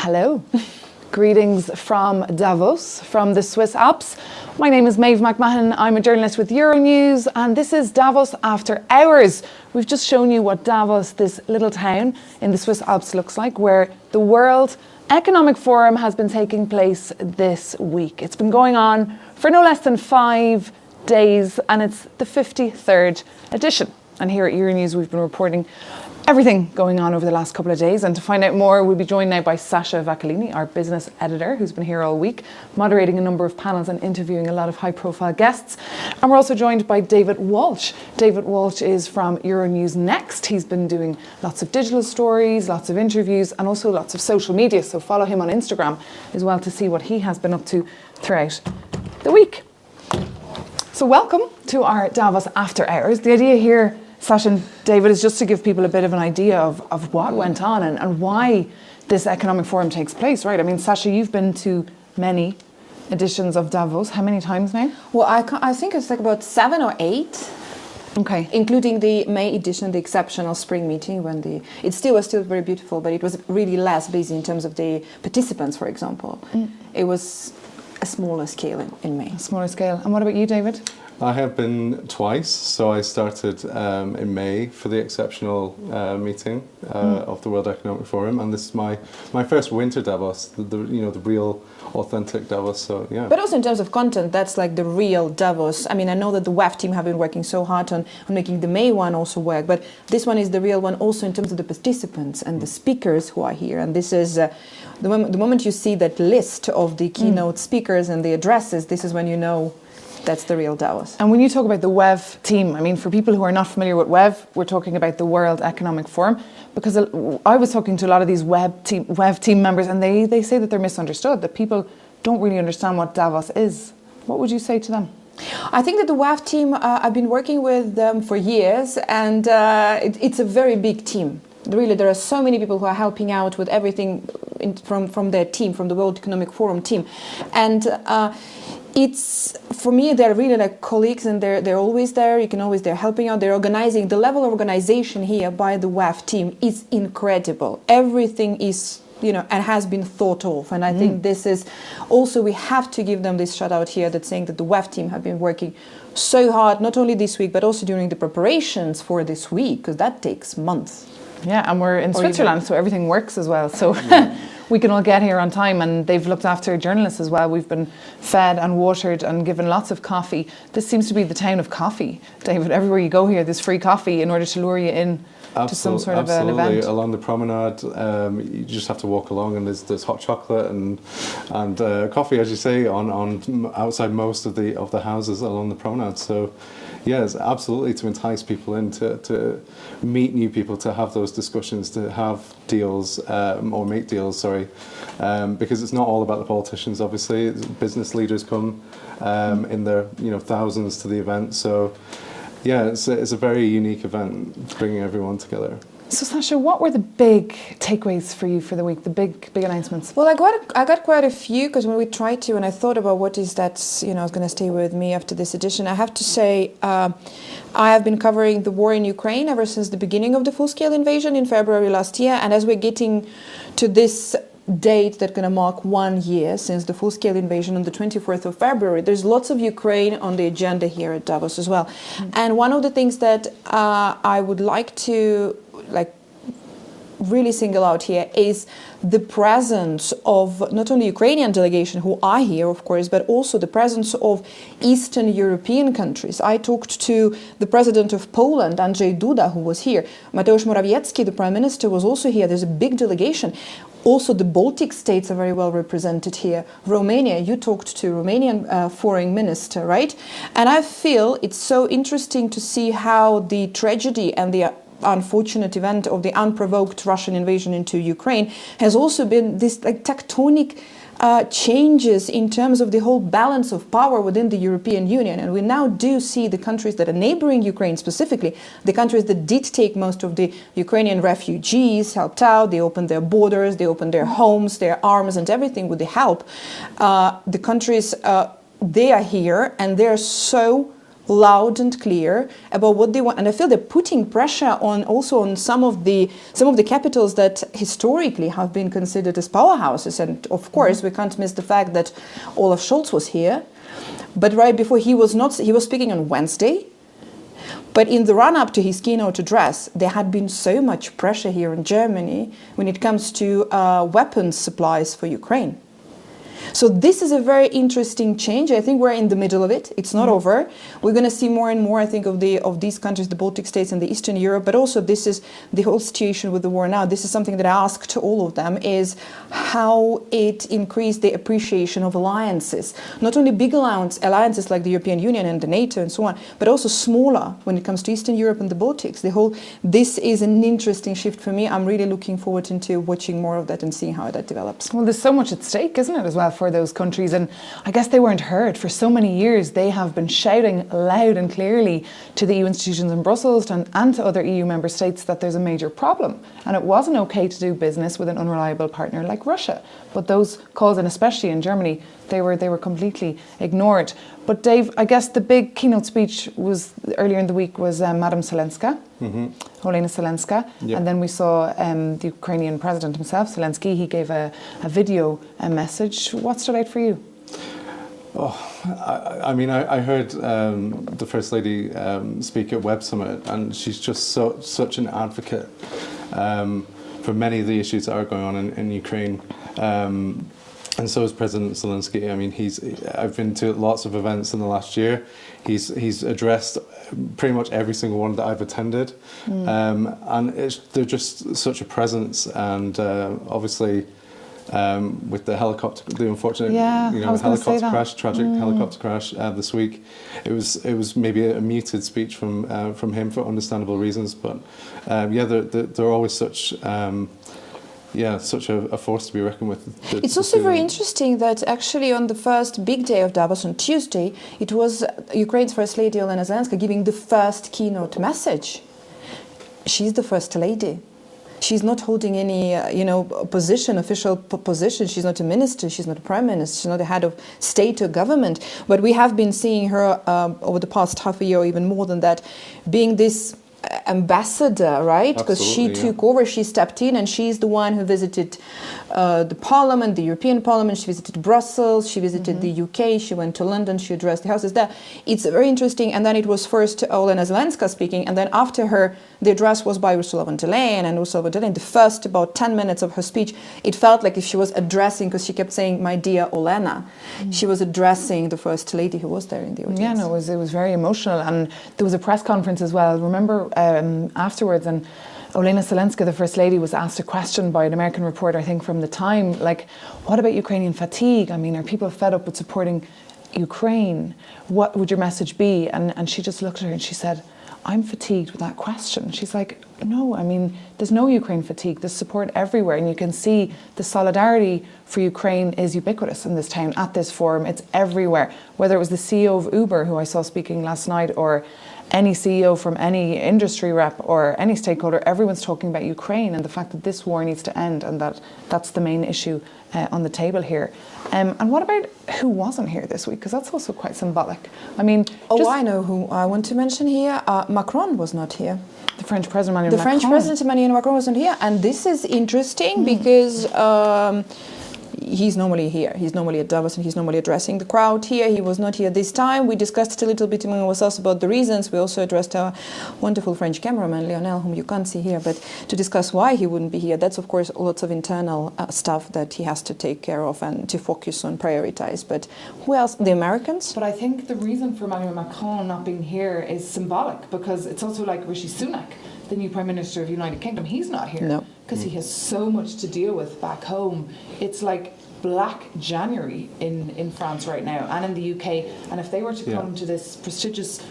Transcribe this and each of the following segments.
Hello. Greetings from Davos, from the Swiss Alps. My name is Maeve McMahon. I'm a journalist with Euronews, and this is Davos After Hours. We've just shown you what Davos, this little town in the Swiss Alps, looks like, where the World Economic Forum has been taking place this week. It's been going on for no less than 5 days, and it's the 53rd edition. And here at Euronews, we've been reporting everything going on over the last couple of days. And to find out more, we'll be joined now by Sasha Vacalini, our business editor, who's been here all week, moderating a number of panels and interviewing a lot of high-profile guests. And we're also joined by David Walsh. David Walsh is from Euronews Next. He's been doing lots of digital stories, lots of interviews, and also lots of social media. So follow him on Instagram as well to see what he has been up to throughout the week. So welcome to our Davos After Hours. The idea here, Sasha and David, is just to give people a bit of an idea of what went on and why this economic forum takes place, right? I mean, Sasha, you've been to many editions of Davos. How many times now? Well, I think it's like about 7 or 8. Okay. Including the May edition, the exceptional spring meeting, when it was still very beautiful, but it was really less busy in terms of the participants, for example. It was a smaller scale in May. A smaller scale. And what about you, David? I have been twice. So I started in May for the exceptional meeting of the World Economic Forum, and this is my first winter Davos, the real authentic Davos. So yeah. But also in terms of content, that's like the real Davos. I mean, I know that the WEF team have been working so hard on making the May one also work, but this one is the real one also in terms of the participants and the speakers who are here. And this is the moment you see that list of the keynote speakers and the addresses, this is when you know that's the real Davos. And when you talk about the WEF team, I mean, for people who are not familiar with WEF, we're talking about the World Economic Forum, because I was talking to a lot of these WEF team members, and they say that they're misunderstood, that people don't really understand what Davos is. What would you say to them? I think that the WEF team, I've been working with them for years, and it's a very big team. Really, there are so many people who are helping out with everything from their team, from the World Economic Forum team. And it's, for me, they're really like colleagues, and they're always there. They're helping out, they're organizing. The level of organization here by the WEF team is incredible. Everything is, and has been thought of. And I think this is also, we have to give them this shout out here, that's saying that the WEF team have been working so hard, not only this week, but also during the preparations for this week, because that takes months. Yeah, and we're in Switzerland, so everything works as well. So we can all get here on time, and they've looked after journalists as well. We've been fed and watered and given lots of coffee. This seems to be the town of coffee, David. Everywhere you go here, there's free coffee in order to lure you in to some sort of an event. Along the promenade, you just have to walk along, and there's hot chocolate and coffee, as you say, on outside most of the houses along the promenade. So yes, absolutely, to entice people in, to meet new people, to have those discussions, to have deals, or make deals, sorry, because it's not all about the politicians, obviously. Business leaders come in their thousands to the event. So yeah, it's a very unique event, bringing everyone together. So Sasha, what were the big takeaways for you for the week, the big announcements? Well, I got quite a few, because when we tried to, and I thought about what is that, is going to stay with me after this edition, I have to say, I have been covering the war in Ukraine ever since the beginning of the full-scale invasion in February last year, and as we're getting to this date that's going to mark 1 year since the full-scale invasion on the 24th of February, there's lots of Ukraine on the agenda here at Davos as well. And one of the things that I would like to really single out here is the presence of not only Ukrainian delegation who are here, of course, but also the presence of Eastern European countries. I talked to the president of Poland, Andrzej Duda, who was here. Mateusz Morawiecki, the prime minister, was also here. There's a big delegation. Also, the Baltic states are very well represented here. Romania, you talked to Romanian foreign minister, right? And I feel it's so interesting to see how the tragedy and the unfortunate event of the unprovoked Russian invasion into Ukraine has also been this tectonic changes in terms of the whole balance of power within the European Union. And we now do see the countries that are neighboring Ukraine, specifically the countries that did take most of the Ukrainian refugees, helped out, they opened their borders, they opened their homes, their arms and everything with the help. The countries, they are here, and they're so loud and clear about what they want, and I feel they're putting pressure on also on some of the capitals that historically have been considered as powerhouses. And of course, we can't miss the fact that Olaf Scholz was here, but right before he was speaking on Wednesday. But in the run-up to his keynote address, there had been so much pressure here in Germany when it comes to weapons supplies for Ukraine. So this is a very interesting change. I think we're in the middle of it. It's not over. We're going to see more and more, I think, of these countries, the Baltic states and the Eastern Europe. But also, this is the whole situation with the war now. This is something that I asked to all of them: is how it increased the appreciation of alliances, not only big alliances like the European Union and the NATO and so on, but also smaller when it comes to Eastern Europe and the Baltics. This is an interesting shift for me. I'm really looking forward into watching more of that and seeing how that develops. Well, there's so much at stake, isn't it, as well, for those countries? And I guess they weren't heard for so many years. They have been shouting loud and clearly to the EU institutions in Brussels and to other EU member states that there's a major problem, and it wasn't okay to do business with an unreliable partner like Russia. But those calls, and especially in Germany, they were completely ignored. But Dave, I guess the big keynote speech was earlier in the week was Madam Zelenska, Olena Zelenska, and then we saw the Ukrainian president himself, Zelensky. He gave a video, a message. What stood out for you? Oh, I heard the First Lady speak at Web Summit, and she's just such an advocate for many of the issues that are going on in Ukraine. And so is President Zelensky. I mean, I've been to lots of events in the last year. He's addressed pretty much every single one that I've attended, and they're just such a presence. And obviously, with the unfortunate helicopter crash, tragic helicopter crash this week, it was maybe a muted speech from him for understandable reasons. But they're always such. Such a force to be reckoned with. It's also very interesting that actually on the first big day of Davos on Tuesday, it was Ukraine's First Lady Olena Zelenska giving the first keynote message. She's the First Lady. She's not holding any, official position. She's not a minister. She's not a prime minister. She's not a head of state or government. But we have been seeing her over the past half a year, or even more than that, being this ambassador, right? Because she took over, she stepped in, and she's the one who visited the Parliament, the European Parliament. She visited Brussels, she visited the UK, she went to London, she addressed the houses there. It's very interesting. And then it was first Olena Zelenska speaking, and then after her, the address was by Ursula von der Leyen, and Ursula von der Leyen, the first about 10 minutes of her speech, it felt like if she was addressing, because she kept saying, "My dear Olena," she was addressing the First Lady who was there in the audience. Yeah, no, it was very emotional. And there was a press conference as well, remember, afterwards, and Olena Zelenska, the First Lady, was asked a question by an American reporter, I think from the Time, like, what about Ukrainian fatigue? I mean, are people fed up with supporting Ukraine? What would your message be? And she just looked at her and she said, "I'm fatigued with that question." She's like, no, I mean, there's no Ukraine fatigue. There's support everywhere. And you can see the solidarity for Ukraine is ubiquitous in this town, at this forum. It's everywhere. Whether it was the CEO of Uber, who I saw speaking last night, or any CEO from any industry rep or any stakeholder, everyone's talking about Ukraine and the fact that this war needs to end, and that's the main issue on the table here. And what about who wasn't here this week? Because that's also quite symbolic. I mean... I know who I want to mention here. Macron was not here. The French President Emmanuel Macron. The French President Emmanuel Macron wasn't here. And this is interesting because... he's normally here. He's normally at Davos and he's normally addressing the crowd here. He was not here this time. We discussed a little bit among ourselves about the reasons. We also addressed our wonderful French cameraman, Lionel, whom you can't see here, but to discuss why he wouldn't be here. That's, of course, lots of internal stuff that he has to take care of and to focus on, prioritize. But who else? The Americans? But I think the reason for Emmanuel Macron not being here is symbolic, because it's also like Rishi Sunak, the new Prime Minister of the United Kingdom. He's not here. No. Because he has so much to deal with back home. It's like Black January in France right now, and in the UK. And if they were to come to this prestigious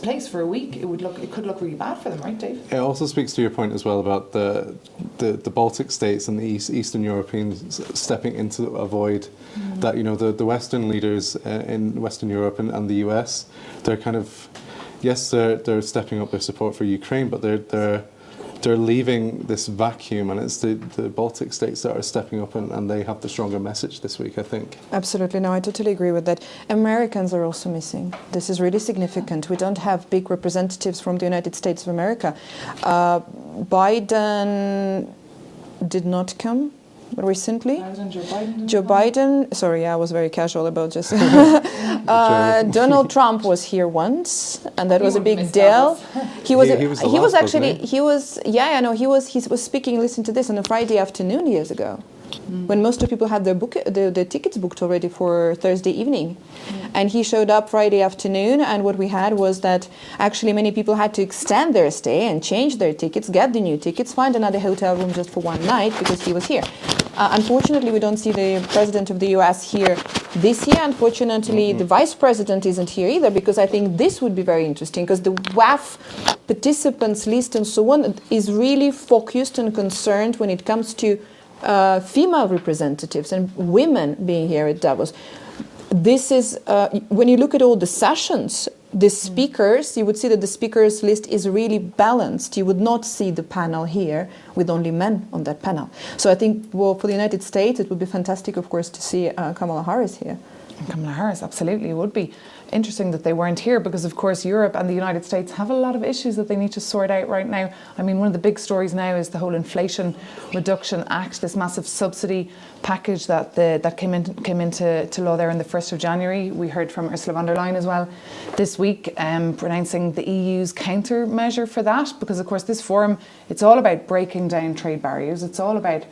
place for a week, it could look really bad for them, right, Dave? It also speaks to your point as well about the Baltic states and the Eastern Europeans stepping into a void that, you know, the Western leaders in Western Europe and the US, they're kind of, yes, they're stepping up their support for Ukraine, but they're they're leaving this vacuum, and it's the Baltic states that are stepping up, and they have the stronger message this week, I think. Absolutely. No, I totally agree with that. Americans are also missing. This is really significant. We don't have big representatives from the United States of America. Biden did not come recently. Joe Biden. Sorry, I was very casual about just. Donald Trump was here once, and that was a big deal. He was speaking. Listen to this on a Friday afternoon years ago, when most of people had their tickets booked already for Thursday evening, and he showed up Friday afternoon. And what we had was that actually many people had to extend their stay and change their tickets, get the new tickets, find another hotel room just for one night because he was here. Unfortunately, we don't see the president of the US here this year. Unfortunately, the vice president isn't here either, because I think this would be very interesting, because the WAF participants list and so on is really focused and concerned when it comes to female representatives and women being here at Davos. This is, when you look at all the sessions, the speakers, you would see that the speakers list is really balanced. You would not see the panel here with only men on that panel. So I think, well, for the United States, it would be fantastic, of course, to see Kamala Harris here. Kamala Harris, absolutely. It would be interesting that they weren't here, because of course Europe and the United States have a lot of issues that they need to sort out right now. I mean, one of the big stories now is the whole Inflation Reduction Act, this massive subsidy package that came into law there on the 1st of January. We heard from Ursula von der Leyen as well this week, pronouncing the EU's countermeasure for that, because of course this forum, it's all about breaking down trade barriers. It's all about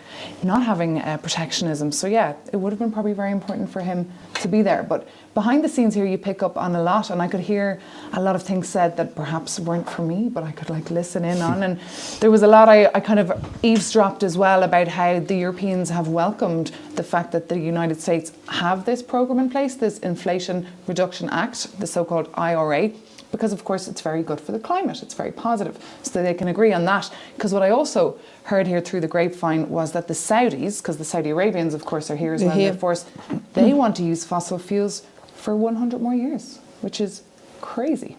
not having protectionism. So yeah, it would have been probably very important for him to be there. But behind the scenes here, you pick up on a lot, and I could hear a lot of things said that perhaps weren't for me, but I could listen in on. And there was a lot I kind of eavesdropped as well about how the Europeans have welcomed the fact that the United States have this program in place, this Inflation Reduction Act, the so-called IRA, because of course it's very good for the climate, it's very positive, so they can agree on that. Because what I also heard here through the grapevine was that the Saudis, because the Saudi Arabians of course are here as well, and they're forced, they want to use fossil fuels for 100 more years, which is crazy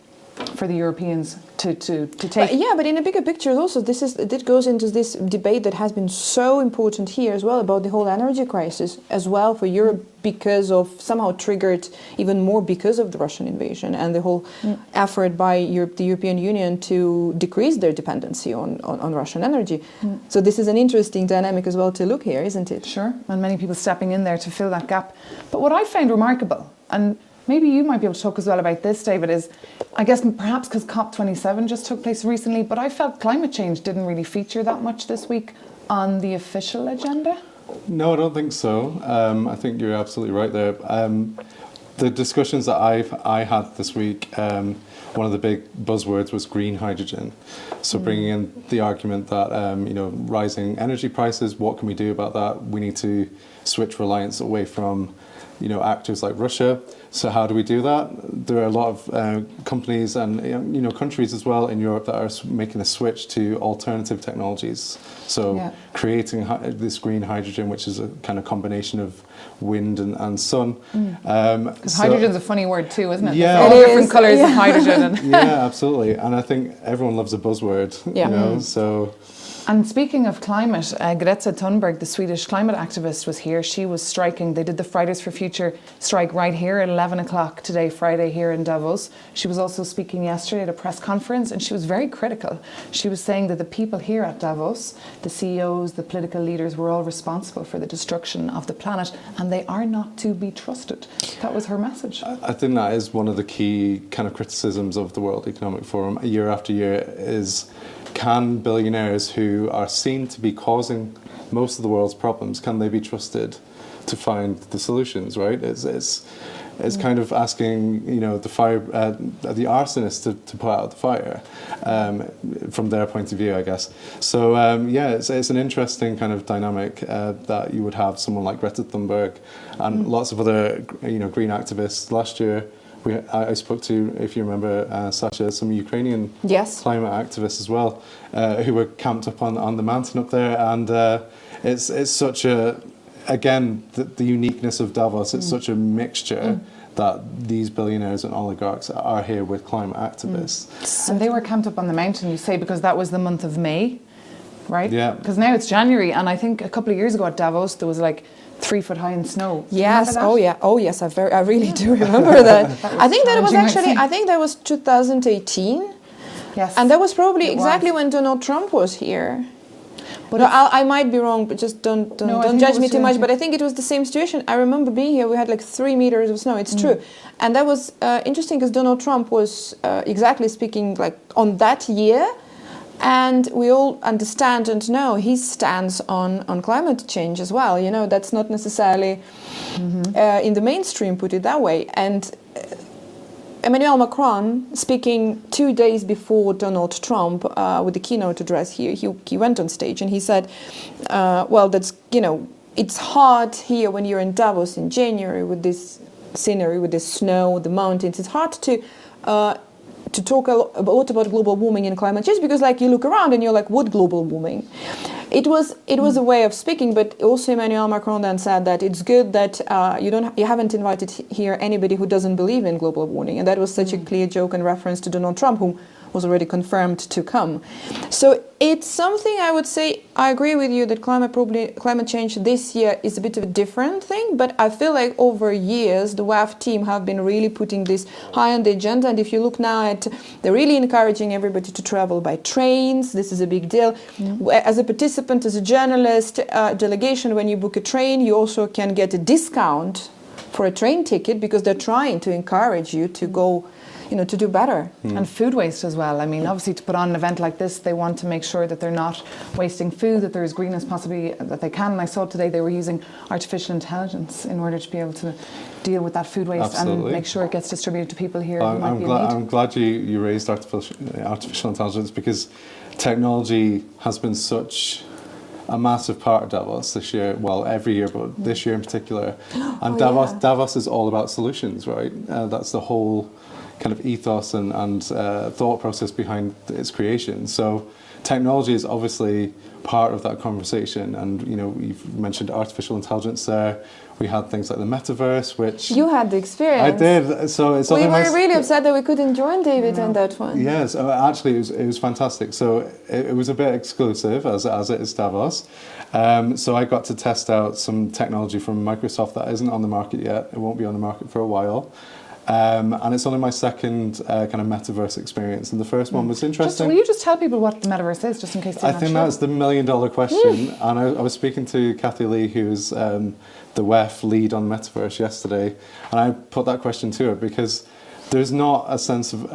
for the Europeans to take. But in a bigger picture also, it goes into this debate that has been so important here as well about the whole energy crisis as well for Europe, because of somehow triggered even more because of the Russian invasion and the whole effort by the European Union to decrease their dependency on Russian energy. So this is an interesting dynamic as well to look here, isn't it? Sure, and many people stepping in there to fill that gap. But what I found remarkable, and maybe you might be able to talk as well about this, David, is I guess perhaps because COP27 just took place recently, but I felt climate change didn't really feature that much this week on the official agenda. No, I don't think so. I think you're absolutely right there. The discussions that I had this week, one of the big buzzwords was green hydrogen. So bringing in the argument that rising energy prices, what can we do about that? We need to switch reliance away from actors like Russia. So how do we do that? There are a lot of companies and countries as well in Europe that are making a switch to alternative technologies. So creating this green hydrogen, which is a kind of combination of wind and sun. Because hydrogen's a funny word too, isn't it? Yeah, all different colours of hydrogen. Yeah, absolutely. And I think everyone loves a buzzword. So. And speaking of climate, Greta Thunberg, the Swedish climate activist, was here. She was striking. They did the Fridays for Future strike right here at 11 o'clock today, Friday, here in Davos. She was also speaking yesterday at a press conference, and she was very critical. She was saying that the people here at Davos, the CEOs, the political leaders, were all responsible for the destruction of the planet, and they are not to be trusted. That was her message. I think that is one of the key kind of criticisms of the World Economic Forum year after year is, can billionaires who are seen to be causing most of the world's problems, can they be trusted to find the solutions, right? It's kind of asking, the arsonist to put out the fire, from their point of view, I guess. So, it's an interesting kind of dynamic that you would have someone like Greta Thunberg and lots of other, green activists. Last year, I spoke to, if you remember, Sasha, some Ukrainian climate activists as well, who were camped up on the mountain up there, and it's such a, again, the uniqueness of Davos. It's such a mixture that these billionaires and oligarchs are here with climate activists. And they were camped up on the mountain, you say, because that was the month of May. right? Yeah. Because now it's January, and I think a couple of years ago at Davos there was like 3 foot high in snow. Do you Yes. remember that? Oh yeah. Oh yes. I really do remember that. I think that was challenging, I'd actually. say. I think that was 2018, Yes. and that was probably It exactly was. when Donald Trump was here. But No, it's- I might be wrong, but just don't No, I think judge it me was too much. 2018. But I think it was the same situation. I remember being here. We had like 3 meters of snow. It's true, and that was interesting because Donald Trump was exactly speaking like on that year, and we all understand and know his stance on climate change as well. You know, that's not necessarily in the mainstream, put it that way, and. Emmanuel Macron, speaking 2 days before Donald Trump with the keynote address here, he went on stage and he said, well, that's, you know, it's hard here when you're in Davos in January with this scenery, with the snow, the mountains. It's hard to talk a lot about global warming and climate change because, like, you look around and you're like, what global warming? It was a way of speaking, but also Emmanuel Macron then said that it's good that you haven't invited here anybody who doesn't believe in global warming, and that was such a clear joke and reference to Donald Trump, who was already confirmed to come. So it's something I would say. I agree with you that climate change this year is a bit of a different thing, but I feel like over years the WAF team have been really putting this high on the agenda. And if you look now at, they're really encouraging everybody to travel by trains. This is a big deal. As a participant, as a journalist, delegation, when you book a train, you also can get a discount for a train ticket because they're trying to encourage you to go, you know, to do better. And food waste as well. I mean, obviously to put on an event like this, they want to make sure that they're not wasting food, that they're as green as possibly that they can. And I saw today they were using artificial intelligence in order to be able to deal with that food waste Absolutely. and make sure it gets distributed to people here who might be in need. I'm glad you raised artificial intelligence, because technology has been such a massive part of Davos this year. Well, every year, but this year in particular. And Davos is all about solutions, right? That's the whole kind of ethos and thought process behind its creation. So technology is obviously part of that conversation. And, you know, you've mentioned artificial intelligence there. We had things like the metaverse, which... You had the experience. I did. So it's we were really upset that we couldn't join David on that one. Yes, actually it was fantastic. So it was a bit exclusive, as it is Davos. So I got to test out some technology from Microsoft that isn't on the market yet. It won't be on the market for a while. And it's only my second kind of metaverse experience, and the first one was interesting. Will you just tell people what the metaverse is, just in case they're I not think sure? that's the $1 million question. And I was speaking to Kathy Lee, who's the WEF lead on metaverse yesterday, and I put that question to her because there's not a sense of,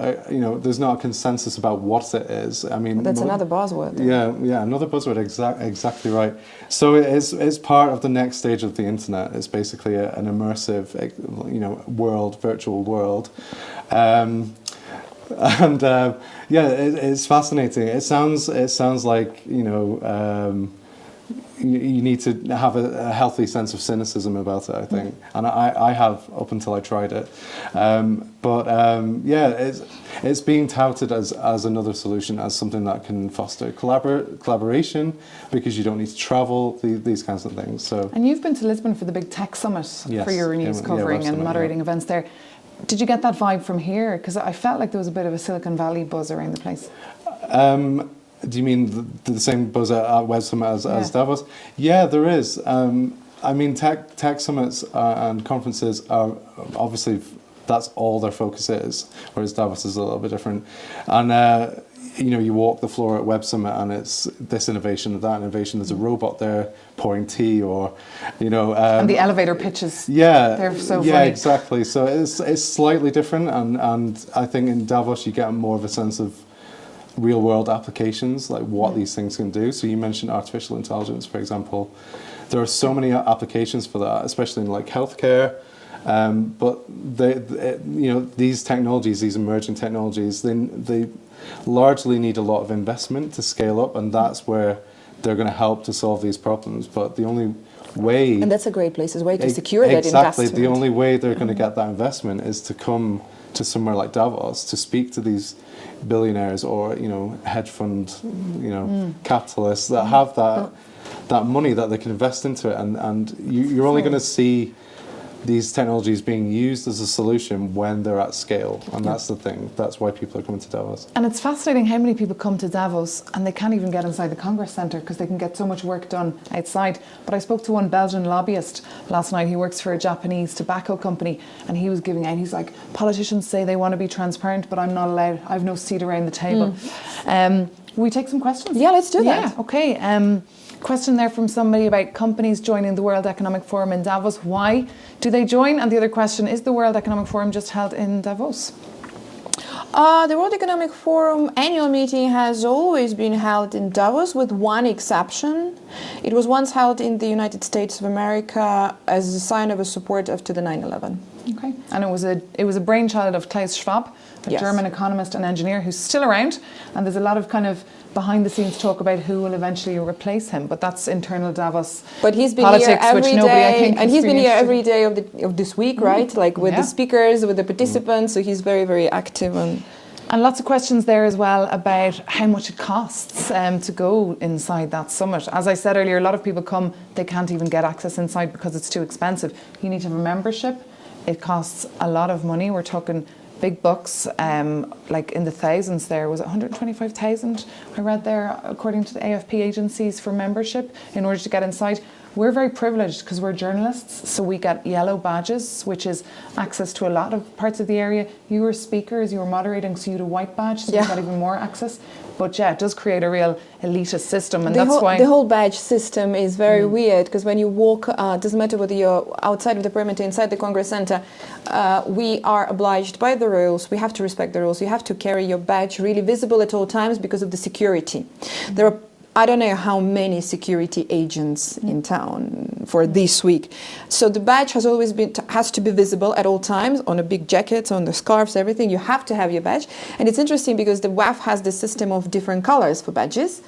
there's not a consensus about what it is. I mean, That's another buzzword. Yeah, another buzzword. Exactly right. So it's part of the next stage of the internet. It's basically an immersive, world, virtual world, it's fascinating. It sounds like you need to have a healthy sense of cynicism about it, I think, and I have up until I tried it. It's being touted as another solution, as something that can foster collaboration, because you don't need to travel, these kinds of things. So. And you've been to Lisbon for the big tech summit for Euronews covering and moderating events there. Did you get that vibe from here? Because I felt like there was a bit of a Silicon Valley buzz around the place. Do you mean the same buzz at Web Summit as Davos? Yeah, there is. Tech summits and conferences are obviously, that's all their focus is, whereas Davos is a little bit different. And you walk the floor at Web Summit and it's this innovation, that innovation. There's a robot there pouring tea, or and the elevator pitches. Yeah, they're so yeah, funny. exactly. So it's slightly different, and I think in Davos you get more of a sense of real world applications, like what these things can do. So you mentioned artificial intelligence, for example. There are so many applications for that, especially in like healthcare. But these technologies, these emerging technologies, they largely need a lot of investment to scale up, and that's where they're going to help to solve these problems. But the only way, and that's a great place as well to secure that exactly, investment. the only way they're going to get that investment is to come to somewhere like Davos to speak to these billionaires or hedge fund capitalists that have that money that they can invest into it, and you're only going to see these technologies being used as a solution when they're at scale. And that's the thing. That's why people are coming to Davos. And it's fascinating how many people come to Davos and they can't even get inside the Congress Centre because they can get so much work done outside. But I spoke to one Belgian lobbyist last night. He works for a Japanese tobacco company, and he was giving out, he's like, politicians say they want to be transparent, but I'm not allowed. I have no seat around the table. Will we take some questions? Yeah, let's do that. Yeah, okay. Question there from somebody about companies joining the World Economic Forum in Davos. Why do they join? And the other question, is the World Economic Forum just held in Davos? The World Economic Forum annual meeting has always been held in Davos, with one exception. It was once held in the United States of America as a sign of a support after the 9/11. Okay, and it was a brainchild of Klaus Schwab, a Yes. German economist and engineer who's still around. And there's a lot of kind of behind the scenes talk about who will eventually replace him, but that's internal Davos But he's been politics, here every which nobody, I day, think, and is he's been really here every interested. day of this week, right? Like with Yeah. the speakers, with the participants. So he's very, very active. And lots of questions there as well about how much it costs to go inside that summit. As I said earlier, a lot of people come, they can't even get access inside because it's too expensive. You need to have a membership. It costs a lot of money. We're talking big bucks, like in the thousands there. Was it 125,000 I read there, according to the AFP agencies, for membership in order to get inside. We're very privileged because we're journalists, so we get yellow badges, which is access to a lot of parts of the area. You were speakers, you were moderating, so you had a white badge, so you got even more access. But yeah, it does create a real elitist system, and that's why the whole badge system is very weird, because when you walk, doesn't matter whether you're outside of the perimeter, inside the Congress Center, we are obliged by the rules. We have to respect the rules. You have to carry your badge really visible at all times because of the security. There are, I don't know how many security agents in town for this week. So the badge has to be visible at all times, on the big jackets, on the scarves, everything. You have to have your badge. And it's interesting because the WAF has this system of different colors for badges.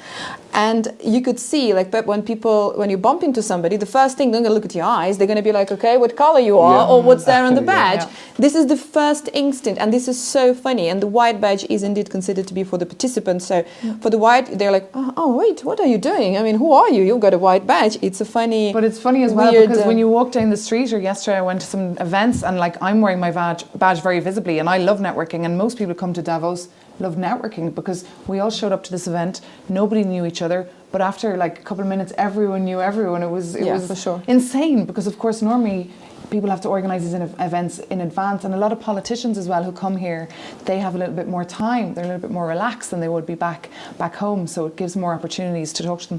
And you could see, like, when you bump into somebody, the first thing, they're going to look at your eyes. They're going to be like, okay, what color you are, or what's there on the badge. Yeah. This is the first instant, and this is so funny. And the white badge is indeed considered to be for the participants. So for the white, they're like, oh, wait, what are you doing? I mean, who are you? You've got a white badge. It's a funny, but it's funny as well weird, because when you walk down the street, or yesterday I went to some events, and like I'm wearing my badge very visibly, and I love networking, and most people who come to Davos love networking because we all showed up to this event, nobody knew each other, but after like a couple of minutes everyone knew everyone. It was for sure. insane, because of course normally people have to organise these events in advance, and a lot of politicians as well who come here, they have a little bit more time, they're a little bit more relaxed than they would be back home, so it gives more opportunities to talk to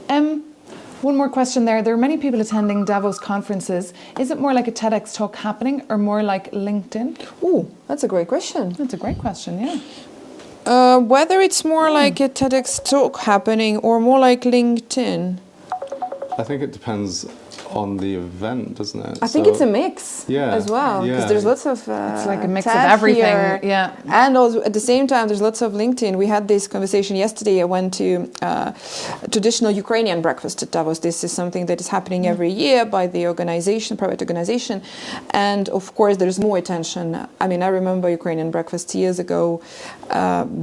them. One more question there. There are many people attending Davos conferences. Is it more like a TEDx talk happening, or more like LinkedIn? Ooh, that's a great question. That's a great question, yeah. Whether it's more like a TEDx talk happening or more like LinkedIn. I think it depends on the event, doesn't it? I think it's a mix as well, because yeah. there's lots of it's like a mix of TED everything, here. yeah. And also at the same time, there's lots of LinkedIn. We had this conversation yesterday. I went to traditional Ukrainian breakfast at Davos. This is something that is happening every year by the organization, private organization, and of course there's more attention. I mean, I remember Ukrainian breakfast years ago,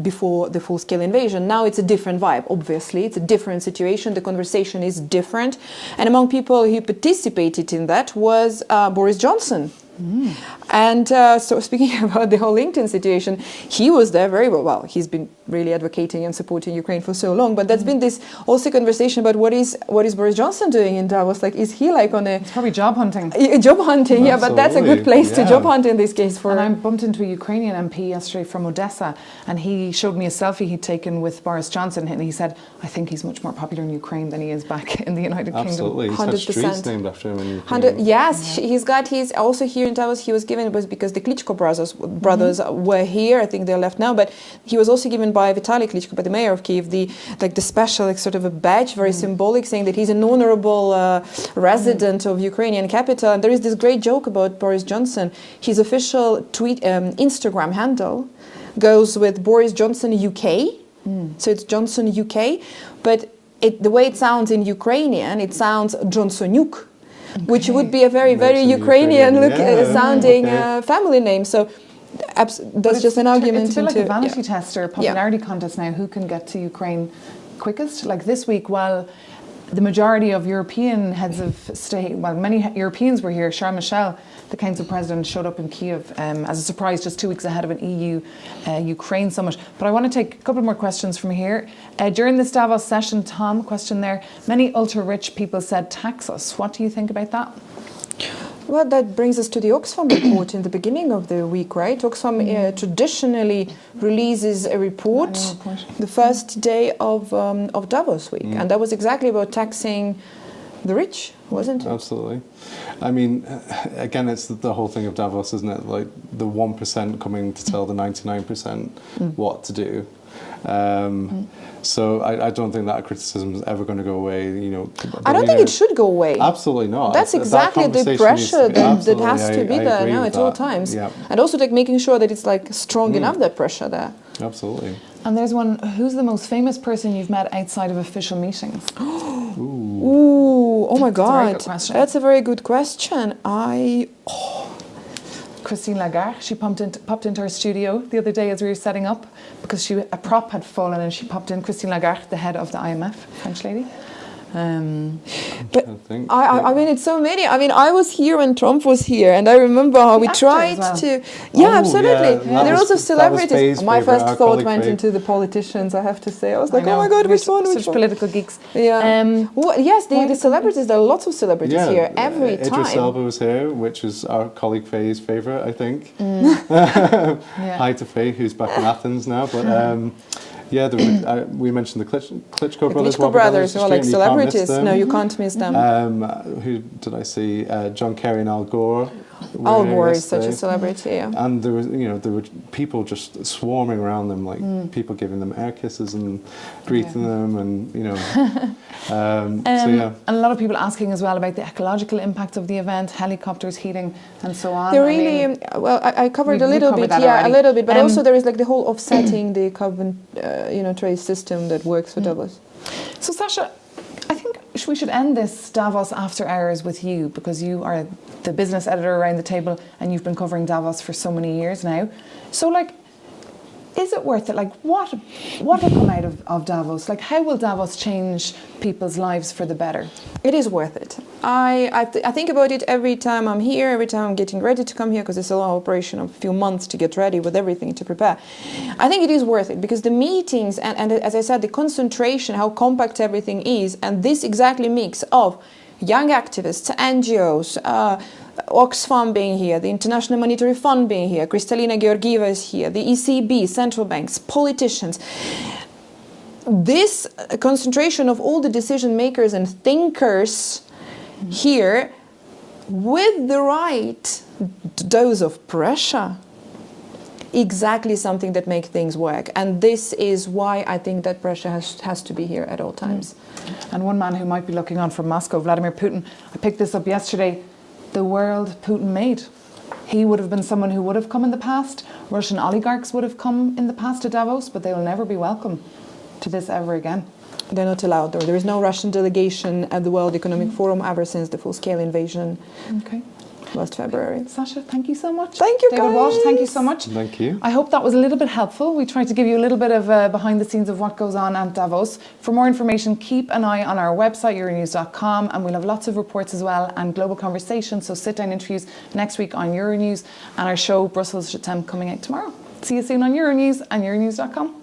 before the full-scale invasion. Now it's a different vibe. Obviously, it's a different situation. The conversation is different, and among people who participated in that was Boris Johnson. And so speaking about the whole LinkedIn situation, he was there very well. He's been really advocating and supporting Ukraine for so long. But there's been this also conversation about what is Boris Johnson doing in Davos? Like, is he like on a... It's probably job hunting. Job hunting, yeah, but that's a good place to job hunt in this case. And I bumped into a Ukrainian MP yesterday from Odessa, and he showed me a selfie he'd taken with Boris Johnson, and he said, I think he's much more popular in Ukraine than he is back in the United Kingdom. Absolutely, he's had streets named after him in Ukraine. Yes, he's also here in Davos. He was given, it was because the Klitschko brothers were here. I think they're left now, but he was also given by Vitaly Klitschko, by the mayor of Kyiv, the special, like, sort of a badge, very symbolic, saying that he's an honorable resident of Ukrainian capital. And there is this great joke about Boris Johnson. His official Instagram handle goes with Boris Johnson UK, so it's Johnson UK, but the way it sounds in Ukrainian, it sounds Johnsonuk. Okay. Which would be a very, very Ukrainian sounding family name. So that's just an argument. It's a bit like a vanity test or a popularity contest now. Who can get to Ukraine quickest? Like this week, while the majority of European heads of state, well, many Europeans were here. Charles Michel, the Council President, showed up in Kiev as a surprise just 2 weeks ahead of an EU-Ukraine summit. But I want to take a couple more questions from here. During this Davos session, Tom, question there, many ultra-rich people said tax us. What do you think about that? Well, that brings us to the Oxfam report in the beginning of the week, right? Oxfam traditionally releases a report the first day of Davos week. And that was exactly about taxing the rich, wasn't it? Absolutely. I mean, again, it's the whole thing of Davos, isn't it? Like the 1% coming to tell the 99% what to do. So I don't think that criticism is ever going to go away. You know, I don't think it should go away. Absolutely not. That's exactly the pressure that has to be there now at all times. Yeah. And also like making sure that it's like strong enough, that pressure there. Absolutely. And there's one, who's the most famous person you've met outside of official meetings? Ooh, oh my God. That's a very good question. Christine Lagarde, she popped into our studio the other day as we were setting up because a prop had fallen and she popped in. Christine Lagarde, the head of the IMF, French lady. But I mean, it's so many. I mean, I was here when Trump was here, and I remember how we tried to. Yeah, absolutely. Yeah, there are also celebrities. My first thought went Faye. into the politicians. I have to say, I was like, oh my God, which one? Such political geeks. Yeah. Yes, the celebrities. There are lots of celebrities here every time. Idris Elba was here, which is our colleague Faye's favourite, I think. Hi to Faye, who's back in Athens now, but. Yeah, we mentioned the Klitschko brothers. Klitschko brothers, who are like celebrities. No, you can't miss them. Who did I see? John Kerry and Al Gore. Al Gore is such a celebrity, yeah. And there were people just swarming around them, like people giving them air kisses and greeting them, and so yeah. And a lot of people asking as well about the ecological impact of the event, helicopters, heating, and so on. They're really I covered a little bit, a little bit, but also there is like the whole offsetting the carbon, trade system that works for Davos. So Sasha, I think we should end this Davos After Hours with you, because you are the business editor around the table and you've been covering Davos for so many years now. So like, is it worth it? Like, what will come out of Davos? Like, how will Davos change people's lives for the better? It is worth it. I think about it every time I'm here, every time I'm getting ready to come here, because it's a long operation of a few months to get ready with everything to prepare. I think it is worth it because the meetings and as I said, the concentration, how compact everything is, and this exactly mix of young activists, NGOs, Oxfam being here, the International Monetary Fund being here, Kristalina Georgieva is here, the ECB, central banks, politicians. This concentration of all the decision makers and thinkers here with the right dose of pressure, exactly something that makes things work. And this is why I think that pressure has to be here at all times. And one man who might be looking on from Moscow, Vladimir Putin, I picked this up yesterday, the world Putin made. He would have been someone who would have come in the past. Russian oligarchs would have come in the past to Davos, but they will never be welcome to this ever again. They're not allowed. There is no Russian delegation at the World Economic Forum ever since the full-scale invasion last February. Sasha, thank you so much. Thank you, David guys. Walsh, thank you so much. Thank you. I hope that was a little bit helpful. We tried to give you a little bit of behind the scenes of what goes on at Davos. For more information, keep an eye on our website, Euronews.com, and we'll have lots of reports as well and global conversations. So sit-down interviews next week on Euronews, and our show, Brussels Jetem, coming out tomorrow. See you soon on Euronews and Euronews.com.